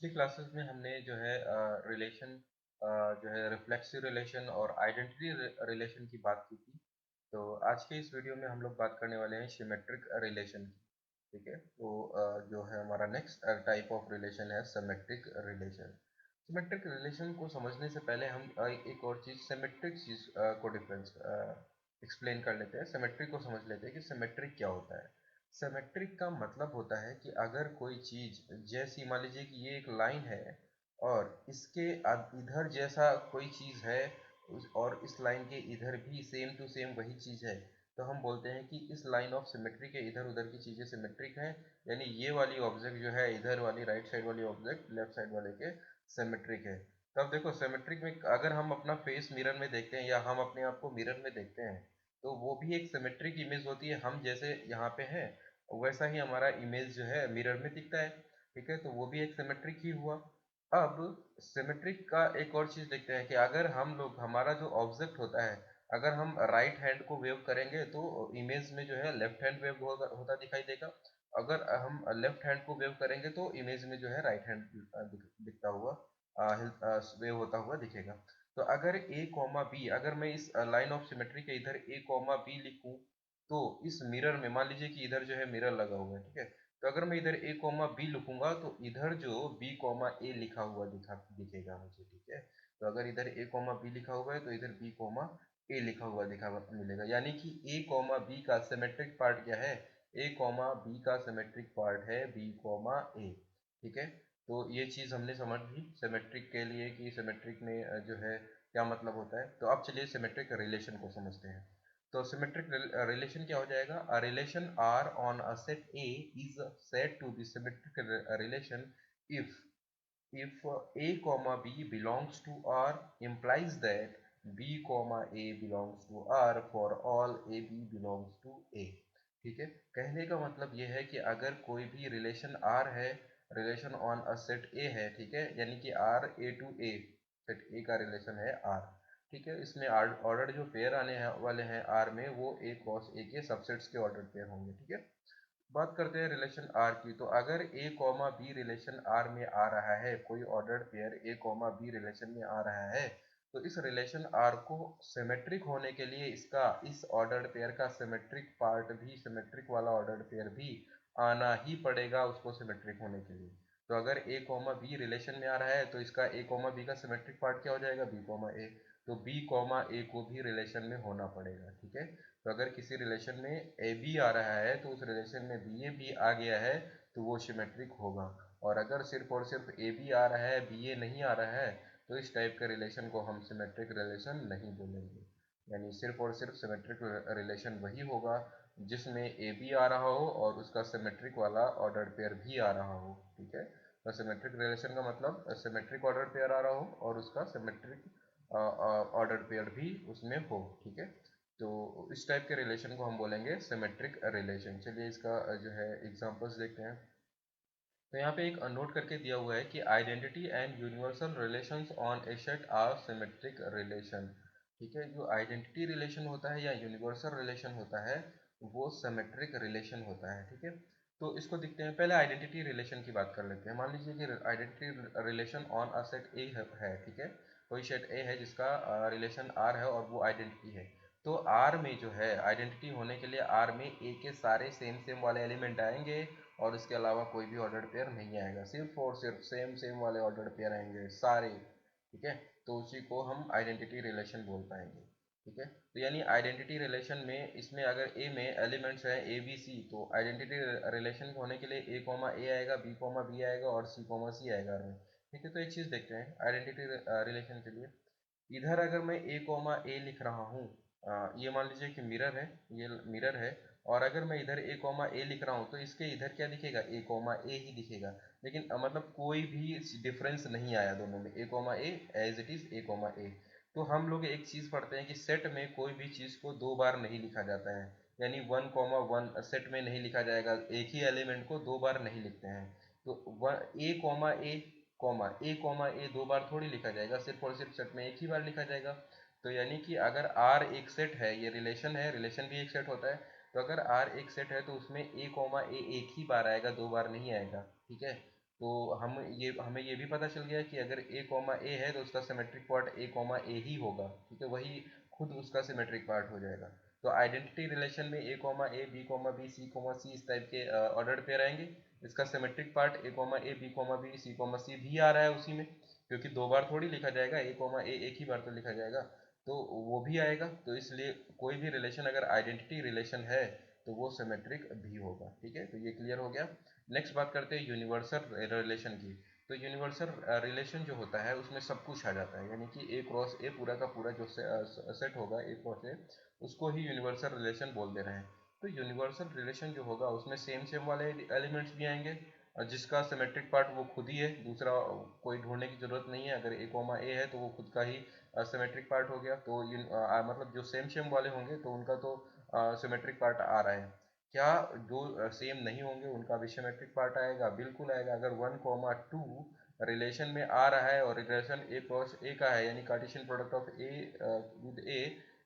पिछली क्लासेस में हमने जो है रिलेशन जो है रिफ्लेक्सिव रिलेशन और आइडेंटिटी रिलेशन की बात की थी। तो आज के इस वीडियो में हम लोग बात करने वाले हैं सिमेट्रिक रिलेशन की। ठीक है, तो जो है हमारा नेक्स्ट टाइप ऑफ रिलेशन है सिमेट्रिक रिलेशन। सिमेट्रिक रिलेशन को समझने से पहले हम एक और चीज़ सिमेट्रिक चीज़ को डिफरेंस एक्सप्लेन कर लेते हैं। सिमेट्रिक को समझ लेते हैं कि सिमेट्रिक क्या होता है। सिमेट्रिक का मतलब होता है कि अगर कोई चीज़, जैसी मान लीजिए कि ये एक लाइन है और इसके इधर जैसा कोई चीज़ है और इस लाइन के इधर भी सेम टू सेम वही चीज़ है, तो हम बोलते हैं कि इस लाइन ऑफ सिमेट्री के इधर उधर की चीज़ें सिमेट्रिक हैं। यानी ये वाली ऑब्जेक्ट जो है इधर वाली राइट साइड वाली ऑब्जेक्ट लेफ्ट साइड वाले के सिमेट्रिक है। तब देखो सिमेट्रिक में अगर हम अपना फेस मिरर में देखते हैं या हम अपने आप को मिरर में देखते हैं, तो वो भी एक सिमेट्रिक इमेज होती है। हम जैसे यहाँ पे हैं वैसा ही हमारा इमेज जो है मिरर में दिखता है। ठीक है, तो वो भी एक सिमेट्रिक ही हुआ। अब सिमेट्रिक का एक और चीज देखते हैं कि अगर हम लोग, हमारा जो ऑब्जेक्ट होता है, अगर हम राइट हैंड को वेव करेंगे तो इमेज में जो है लेफ्ट हैंड वेव होता दिखाई देगा। अगर हम लेफ्ट हैंड को वेव करेंगे तो इमेज में जो है राइट हैंड दिखता हुआ वेव होता हुआ दिखेगा। तो अगर ए कॉमा बी, अगर मैं इस लाइन ऑफ सिमेट्री के इधर ए कॉमा बी लिखूं, तो इस मिरर में मान लीजिए कि इधर जो है मिरर लगा हुआ है। ठीक है, तो अगर मैं इधर ए कॉमा बी लिखूंगा तो इधर जो बी कॉमा ए लिखा हुआ दिखेगा मुझे। ठीक है, तो अगर इधर ए कॉमा बी लिखा हुआ है तो इधर बी कॉमा ए लिखा हुआ दिखा मिलेगा। यानी कि ए कॉमा बी का सिमेट्रिक पार्ट क्या है? ए कॉमा बी का सिमेट्रिक पार्ट है बी कॉमा ए। ठीक है, तो ये चीज़ हमने समझ ली सिमेट्रिक के लिए कि सिमेट्रिक में जो है क्या मतलब होता है। तो अब चलिए सिमेट्रिक रिलेशन को समझते हैं। तो सिमेट्रिक रिलेशन क्या हो जाएगा? A relation R on a set A is said to be symmetric relation if a comma b belongs to R implies that b comma a belongs to R for all a b belongs to a। ठीक है, कहने का मतलब यह है कि अगर कोई भी रिलेशन R है, relation on a set A है, ठीक है, यानी कि R A to A, set A का रिलेशन है R। ठीक है, इसमें ऑर्डर जो पेयर आने वाले हैं R में, वो A क्रॉस A के सबसेट्स के ऑर्डर पेयर होंगे। ठीक है, बात करते हैं रिलेशन आर की। तो अगर A comma B relation R में आ रहा है, कोई ordered pair A comma B relation में आ रहा है, तो इस रिलेशन आर को सिमेट्रिक होने के लिए इसका, इस ऑर्डर्ड पेयर का सिमेट्रिक पार्ट भी, सिमेट्रिक वाला ऑर्डर्ड पेयर भी आना ही पड़ेगा उसको सिमेट्रिक होने के लिए। तो अगर ए कॉमा बी रिलेशन में आ रहा है तो इसका ए कॉमा बी का सिमेट्रिक पार्ट क्या हो जाएगा? B comma a. तो बी कॉमा ए को भी रिलेशन में होना पड़ेगा। ठीक है, तो अगर किसी रिलेशन में ए बी आ रहा है तो उस रिलेशन में बी ए भी आ गया है तो वो सिमेट्रिक होगा। और अगर सिर्फ और सिर्फ ए बी आ रहा है, बी ए नहीं आ रहा है, तो इस टाइप के रिलेशन को हम सिमेट्रिक रिलेशन नहीं बोलेंगे। यानी सिर्फ और सिर्फ सिमेट्रिक रिलेशन वही होगा जिसमें ए बी आ रहा हो और उसका सिमेट्रिक वाला ऑर्डर पेयर भी आ रहा हो। ठीक है, तो सिमेट्रिक रिलेशन का मतलब सिमेट्रिक ऑर्डर पेयर आ रहा हो और उसका सिमेट्रिक ऑर्डर पेयर भी उसमें हो। ठीक है, तो इस टाइप के रिलेशन को हम बोलेंगे सिमेट्रिक रिलेशन। चलिए इसका जो है एग्जांपल्स देखते हैं। तो यहाँ पे एक नोट करके दिया हुआ है कि identity and universal relations on a set are symmetric relation. ठीक है, जो आइडेंटिटी रिलेशन होता है या यूनिवर्सल रिलेशन होता है वो सिमेट्रिक रिलेशन होता है। ठीक है, तो इसको देखते हैं। पहले आइडेंटिटी रिलेशन की बात कर लेते हैं। मान लीजिए कि identity relation on a set ए है। ठीक है, कोई सेट ए है जिसका रिलेशन आर है और वो आइडेंटिटी है। तो आर में जो है आइडेंटिटी होने के लिए आर में ए के सारे सेम सेम वाले एलिमेंट आएंगे और इसके अलावा कोई भी ऑर्डर पेयर नहीं आएगा, सिर्फ और सिर्फ सेम सेम वाले ऑर्डर पेयर आएंगे सारे। ठीक है, तो उसी को हम आइडेंटिटी रिलेशन बोल पाएंगे। ठीक है, तो यानी आइडेंटिटी रिलेशन में इसमें अगर ए में एलिमेंट्स है ए बी सी, तो आइडेंटिटी रिलेशन होने के लिए ए कॉमा ए आएगा, बी कॉमा बी आएगा और सी कॉमा सी आएगा में। ठीक है, तो एक चीज़ देखते हैं आइडेंटिटी रिलेशन के लिए। इधर अगर मैं ए कॉमा ए लिख रहा हूँ, ये मान लीजिए कि मिरर है, ये मिरर है, और अगर मैं इधर ए कॉमा ए लिख रहा हूँ तो इसके इधर क्या दिखेगा? ए कॉमा ए ही दिखेगा। लेकिन मतलब कोई भी डिफरेंस नहीं आया दोनों में, a comma a as it is a comma a. तो हम लोग एक चीज़ पढ़ते हैं कि सेट में कोई भी चीज़ को दो बार नहीं लिखा जाता है। यानी वन कॉमा वन सेट में नहीं लिखा जाएगा, एक ही एलिमेंट को दो बार नहीं लिखते हैं। तो ए कॉमा ए दो बार थोड़ी लिखा जाएगा, सिर्फ और सिर्फ सेट में एक ही बार लिखा जाएगा। तो यानी कि अगर आर एक सेट है, ये रिलेशन है, रिलेशन भी एक सेट होता है, तो अगर आर एक सेट है तो उसमें ए कॉमा ए एक ही बार आएगा, दो बार नहीं आएगा। ठीक है, तो हमें ये भी पता चल गया कि अगर a कॉमा ए है तो उसका सिमेट्रिक पार्ट a कॉमा ए ही होगा, ठीक है, वही खुद उसका सिमेट्रिक पार्ट हो जाएगा। तो आइडेंटिटी रिलेशन में a comma a, b comma b, c comma c इस टाइप के ऑर्डर्ड पेयर आएंगे। इसका symmetric part a comma a, b comma b, c comma c भी आ रहा है उसी में, क्योंकि दो बार थोड़ी लिखा जाएगा, a कॉमा ए एक ही बार तो लिखा जाएगा, तो वो भी आएगा। तो इसलिए कोई भी रिलेशन अगर आइडेंटिटी रिलेशन है तो वो सिमेट्रिक भी होगा, ठीक है। तो ये क्लियर हो गया। नेक्स्ट बात करते हैं यूनिवर्सल रिलेशन की। तो यूनिवर्सल रिलेशन जो होता है उसमें सब कुछ आ जाता है, यानी कि ए क्रॉस ए पूरा का पूरा जो सेट होगा ए क्रॉस ए, उसको ही यूनिवर्सल रिलेशन बोल दे रहे हैं। तो यूनिवर्सल रिलेशन जो होगा उसमें सेम सेम वाले एलिमेंट्स भी आएंगे, और जिसका सिमेट्रिक पार्ट वो खुद ही है, दूसरा कोई ढूंढने की जरूरत नहीं है। अगर ए कॉमा ए है तो वो खुद का ही सिमेट्रिक पार्ट हो गया। तो मतलब जो सेम सेम वाले होंगे तो उनका तो सिमेट्रिक पार्ट आ रहा है। क्या जो सेम नहीं होंगे उनका भी सिमेट्रिक पार्ट आएगा? बिल्कुल आएगा। अगर 1,2 रिलेशन में आ रहा है और रिलेशन ए क्रॉस ए का है, यानी Cartesian product of a with a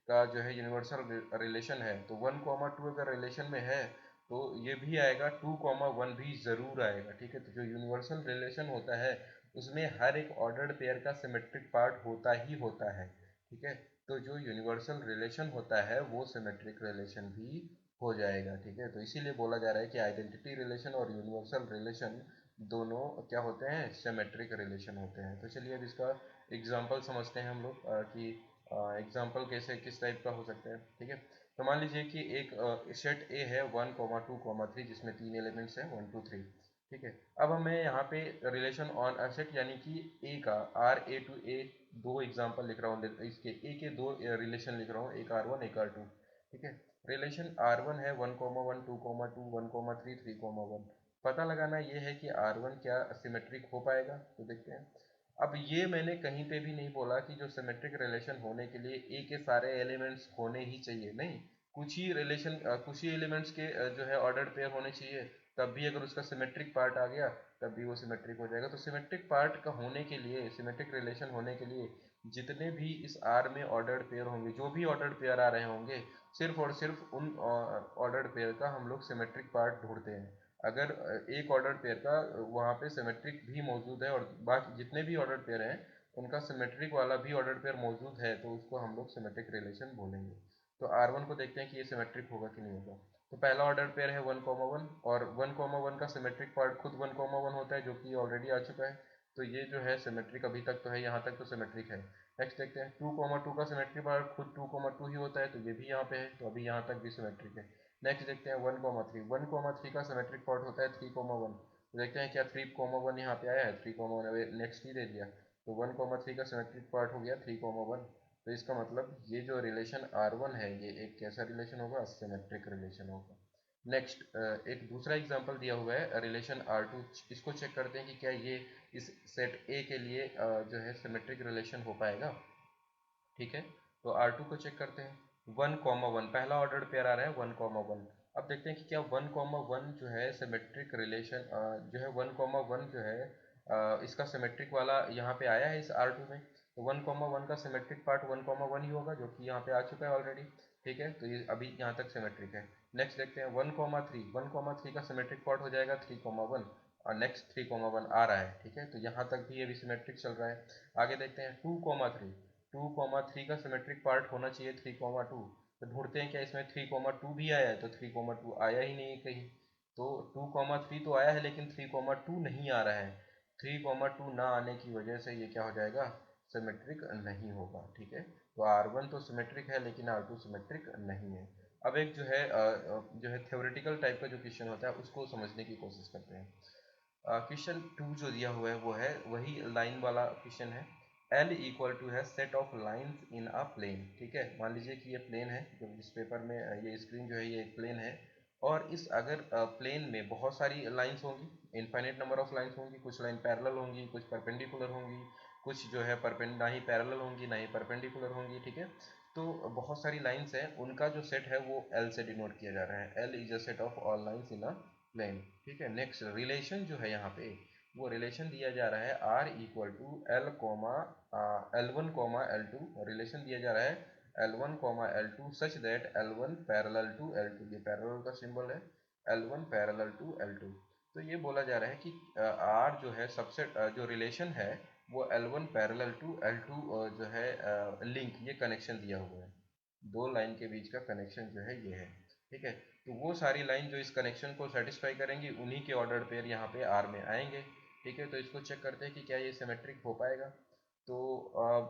का जो है यूनिवर्सल रिलेशन है, तो 1,2 अगर रिलेशन में है तो ये भी आएगा, 2,1 भी ज़रूर आएगा, ठीक है। तो जो यूनिवर्सल रिलेशन होता है उसमें हर एक ऑर्डर्ड पेयर का सिमेट्रिक पार्ट होता ही होता है, ठीक है। तो जो यूनिवर्सल रिलेशन होता है वो सिमेट्रिक रिलेशन भी हो जाएगा, ठीक है। तो इसीलिए बोला जा रहा है कि आइडेंटिटी रिलेशन और यूनिवर्सल रिलेशन दोनों क्या होते हैं? सिमेट्रिक रिलेशन होते हैं। तो चलिए अब इसका एग्जांपल समझते हैं हम लोग कि एग्जांपल कैसे किस टाइप का हो सकता है, ठीक है। तो मान लीजिए कि एक सेट ए है 1,2,3 जिसमें तीन एलिमेंट्स हैं 1 2 3, ठीक है। अब हमें यहाँ पे रिलेशन ऑन अ सेट यानी कि ए का आर ए टू ए, दो एग्जांपल लिख रहा हूँ, इसके ए के दो रिलेशन लिख रहा हूँ, एक R1 एक R2, ठीक है। रिलेशन R1 है 1,1 2,2 1,3 3,1। पता लगाना ये है कि R1 क्या सिमेट्रिक हो पाएगा, तो देखते हैं। अब ये मैंने कहीं पे भी नहीं बोला कि जो सिमेट्रिक रिलेशन होने के लिए ए के सारे एलिमेंट्स होने ही चाहिए, नहीं। कुछ ही एलिमेंट्स के जो है ऑर्डर्ड पेयर होने चाहिए, तब भी अगर उसका सिमेट्रिक पार्ट आ गया तब भी वो सिमेट्रिक हो जाएगा। तो सिमेट्रिक पार्ट का होने के लिए, सिमेट्रिक रिलेशन होने के लिए जितने भी इस आर में ऑर्डर्ड पेयर होंगे, जो भी ऑर्डर्ड पेयर आ रहे होंगे, सिर्फ और सिर्फ उन ऑर्डर्ड पेयर का हम लोग सिमेट्रिक पार्ट ढूंढते हैं। अगर एक ऑर्डर्ड पेयर का वहाँ पे सिमेट्रिक भी मौजूद है और बाकी जितने भी ऑर्डर्ड पेयर हैं उनका सिमेट्रिक वाला भी ऑर्डर्ड पेयर मौजूद है, तो उसको हम लोग सिमेट्रिक रिलेशन बोलेंगे। तो R1 को देखते हैं कि ये सिमेट्रिक होगा कि नहीं होगा। तो पहला ऑर्डर पेयर है 1,1 और 1,1 का सिमेट्रिक पार्ट खुद 1,1 होता है, जो कि ऑलरेडी आ चुका है। तो ये जो है सिमेट्रिक अभी तक तो है, यहाँ तक तो सिमेट्रिक है। नेक्स्ट देखते हैं 2,2 का सिमेट्रिक पार्ट खुद 2,2 ही होता है, तो ये भी यहाँ पे है, तो अभी यहाँ तक भी सिमेट्रिक है। नेक्स्ट देखते हैं 1,3 का सिमेट्रिक पार्ट होता है 3,1। तो देखते हैं क्या 3,1 यहाँ पे आया है, 3,1 नेक्स्ट ही दे दिया, तो 1,3 का सिमेट्रिक पार्ट हो गया 3,1। तो इसका मतलब ये जो रिलेशन R1 है ये एक कैसा रिलेशन होगा? सिमेट्रिक रिलेशन होगा। नेक्स्ट एक दूसरा एग्जांपल दिया हुआ है रिलेशन R2, इसको चेक करते हैं कि क्या ये इस सेट A के लिए जो है सिमेट्रिक रिलेशन हो पाएगा, ठीक है। तो R2 को चेक करते हैं 1,1 पहला ऑर्डर्ड पेयर आ रहा है 1,1। अब देखते हैं कि क्या 1,1 जो है सिमेट्रिक रिलेशन जो है 1,1 जो है इसका सिमेट्रिक वाला यहाँ पे आया है इस R2 में। तो 1,1 का सिमेट्रिक पार्ट 1,1 ही होगा, जो कि यहाँ पे आ चुका है ऑलरेडी, ठीक है। तो ये अभी यहाँ तक सिमेट्रिक है। नेक्स्ट देखते हैं 1,3 का सिमेट्रिक पार्ट हो जाएगा 3,1 और नेक्स्ट 3,1 आ रहा है, ठीक है। तो यहाँ तक भी ये भी सिमेट्रिक चल रहा है। आगे देखते हैं 2,3 का सिमेट्रिक पार्ट होना चाहिए 3,2। तो ढूंढते हैं क्या इसमें 3,2 भी आया है, तो 3,2 आया ही नहीं कहीं। तो 2,3 तो आया है लेकिन 3,2 नहीं आ रहा है। 3,2 ना आने की वजह से ये क्या हो जाएगा? सिमेट्रिक नहीं होगा, ठीक है। तो R1 तो सिमेट्रिक है लेकिन R2 सिमेट्रिक नहीं है। अब एक जो है थ्योरेटिकल टाइप का जो क्वेश्चन होता है उसको समझने की कोशिश करते हैं। क्वेश्चन 2 जो दिया हुआ है वो है वही लाइन वाला क्वेश्चन है। L इक्वल टू है set of lines in a plane, ठीक है। मान लीजिए कि ये प्लेन है, जो इस पेपर में ये स्क्रीन जो है ये एक प्लेन है, और इस अगर प्लेन में बहुत सारी लाइंस होंगी, इनफाइनाइट नंबर ऑफ लाइंस होंगी, कुछ लाइन पैरेलल होंगी, कुछ परपेंडिकुलर होंगी, कुछ जो है ना ही पैरेलल होंगी ना ही परपेंडिकुलर होंगी, ठीक है। तो बहुत सारी लाइंस हैं, उनका जो सेट है वो L से डिनोट किया जा रहा है। L is a set of all lines in a plane, ठीक है। नेक्स्ट रिलेशन जो है यहाँ पे वो रिलेशन दिया जा रहा है R equal to L comma L1 comma L2, relation दिया जा रहा है L1 comma L2 such that L1 parallel to L2, ये पैरेलल का सिंबल है, L1 पैरेलल टू L2। तो ये बोला जा रहा है कि R जो है सबसे जो रिलेशन है वो L1 पैरेलल टू L2 जो है लिंक, ये कनेक्शन दिया हुआ है, दो लाइन के बीच का कनेक्शन जो है ये है। ठीक है, तो वो सारी लाइन जो इस कनेक्शन को सेटिस्फाई करेंगी उन्हीं के ऑर्डर पेयर यहाँ पे R में आएंगे। ठीक है, तो इसको चेक करते हैं कि क्या ये सिमेट्रिक हो पाएगा। तो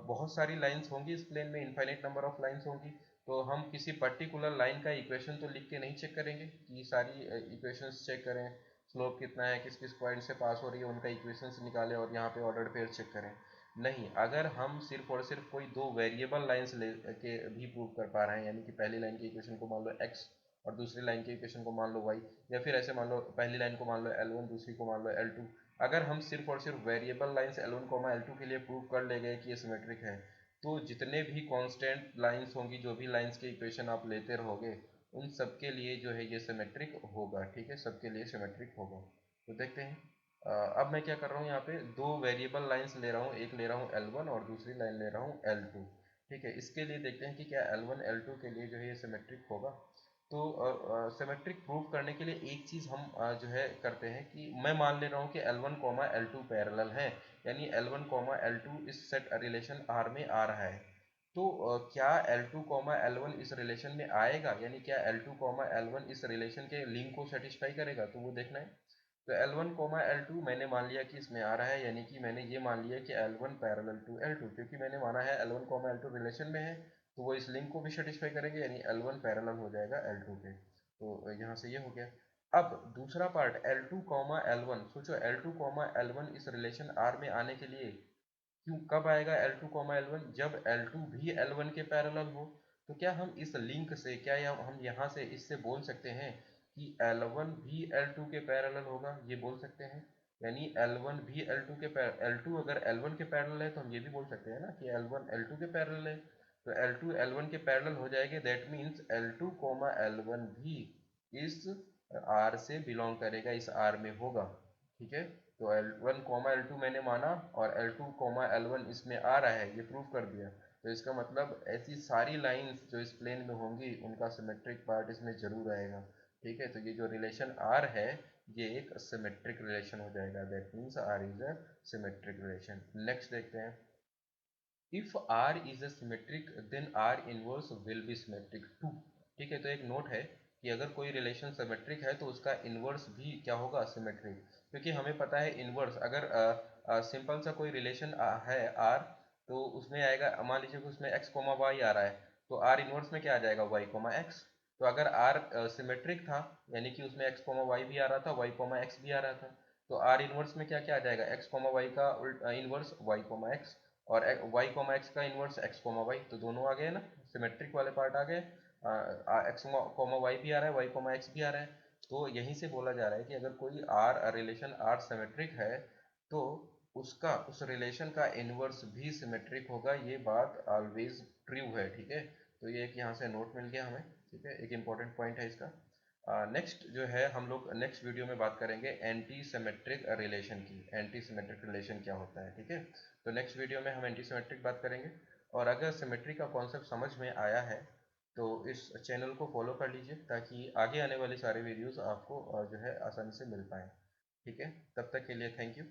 बहुत सारी लाइंस होंगी इस प्लेन में, इनफाइनाइट नंबर ऑफ लाइंस होंगी। तो हम किसी पर्टिकुलर लाइन का इक्वेशन तो लिख के नहीं चेक करेंगे कि सारी इक्वेशंस चेक करें, स्लोप कितना है, किस किस पॉइंट से पास हो रही है, उनका इक्वेशंस निकालें और यहाँ पे ऑर्डर पेयर चेक करें। नहीं, अगर हम सिर्फ और सिर्फ कोई दो वेरिएबल लाइंस ले के भी प्रूव कर पा रहे हैं, यानी कि पहली लाइन के इक्वेशन को मान लो x और दूसरी लाइन के इक्वेशन को मान लो y, या फिर ऐसे मान लो पहली लाइन को मान लो L1, दूसरी को मान लो L2, अगर हम सिर्फ और सिर्फ वेरिएबल लाइंस L1, L2 के लिए प्रूव कर ले गए कि ये सिमेट्रिक है, तो जितने भी कांस्टेंट लाइंस होंगी, जो भी लाइंस के इक्वेशन आप लेते रहोगे, उन सबके लिए जो है ये सिमेट्रिक होगा। ठीक है, सबके लिए सिमेट्रिक होगा। तो देखते हैं। अब मैं क्या कर रहा हूँ, यहाँ पे दो वेरिएबल लाइंस ले रहा हूँ, एक ले रहा हूँ L1 और दूसरी लाइन ले रहा हूँ L2। ठीक है, इसके लिए देखते हैं कि क्या L1 L2 के लिए जो है ये सिमेट्रिक होगा। तो सिमेट्रिक प्रूव करने के लिए एक चीज़ हम जो है करते हैं कि मैं मान ले रहा हूँ कि L1 L2 पैरेलल हैं, यानी L1 L2 इस सेट रिलेशन R में आ रहा है। तो क्या L2 L1 इस रिलेशन में आएगा, यानी क्या L2 L1 इस रिलेशन के लिंक को सेटिस्फाई करेगा, तो वो देखना है। तो L1 L2 मैंने मान लिया कि इसमें आ रहा है, यानी कि मैंने ये मान लिया कि L1 पैरेलल टू L2, क्योंकि मैंने माना है L1 L2 रिलेशन में है, तो वो इस लिंक को भी सेटिस्फाई करेंगे, यानी L1 पैरेलल हो जाएगा L2 के। तो यहाँ से ये हो गया। अब दूसरा पार्ट L2 L1, सोचो L2 L1 इस रिलेशन R में आने के लिए क्यों कब आएगा L2 L1, जब L2 भी L1 के पैरेलल हो। तो क्या हम इस लिंक से, क्या हम यहाँ से इससे बोल सकते हैं कि L1 भी L2 के पैरेलल होगा, ये बोल सकते हैं। यानी L1 भी L2 के L2 अगर L1 के पैरेलल है तो हम ये भी बोल सकते हैं ना कि L1 L2 के पैरेलल है। तो L2 L1 के पैरेलल हो जाएंगे, दैट मीन्स L2 L1 भी इस R से बिलोंग करेगा, इस R में होगा। ठीक है, तो L1 L2 मैंने माना और L2 L1 इसमें आ रहा है, ये प्रूव कर दिया। तो इसका मतलब ऐसी सारी लाइंस जो इस प्लेन में होंगी उनका सिमेट्रिक पार्ट इसमें जरूर आएगा। ठीक है, तो ये जो रिलेशन R है ये एक सिमेट्रिक रिलेशन हो जाएगा, that means R is a symmetric relation. Next देखते हैं। If R is a symmetric then R inverse will be symmetric too. ठीक है, तो एक नोट है कि अगर कोई रिलेशन सिमेट्रिक है तो उसका इनवर्स भी क्या होगा, सिमेट्रिक। क्योंकि हमें पता है इनवर्स, अगर सिंपल सा कोई रिलेशन है R, तो उसमें आएगा, मान लीजिए कि उसमें x y आ रहा है, तो R इनवर्स में क्या आ जाएगा, y x। तो अगर R सिमेट्रिक था, यानी कि उसमें x y भी आ रहा था, y x भी आ रहा था, तो R इनवर्स में क्या क्या आ जाएगा, x y का इनवर्स y x, और y x का इनवर्स x y, तो दोनों आ गए ना, सिमेट्रिक वाले पार्ट आ गए। x y भी आ रहा है, y x भी आ रहा है। तो यहीं से बोला जा रहा है कि अगर कोई R रिलेशन R सिमेट्रिक है तो उसका उस रिलेशन का इनवर्स भी सिमेट्रिक होगा, ये बात ऑलवेज ट्रू है। ठीक है, तो ये एक यहाँ से नोट मिल गया हमें। ठीक है, एक इम्पॉर्टेंट पॉइंट है इसका। नेक्स्ट जो है हम लोग नेक्स्ट वीडियो में बात करेंगे एंटी सिमेट्रिक रिलेशन की, एंटी सिमेट्रिक रिलेशन क्या होता है। ठीक है, तो नेक्स्ट वीडियो में हम एंटी सिमेट्रिक बात करेंगे। और अगर सिमेट्री का कॉन्सेप्ट समझ में आया है तो इस चैनल को फॉलो कर लीजिए, ताकि आगे आने वाली सारे वीडियोस आपको जो है आसानी से मिल पाए। ठीक है, तब तक के लिए थैंक यू।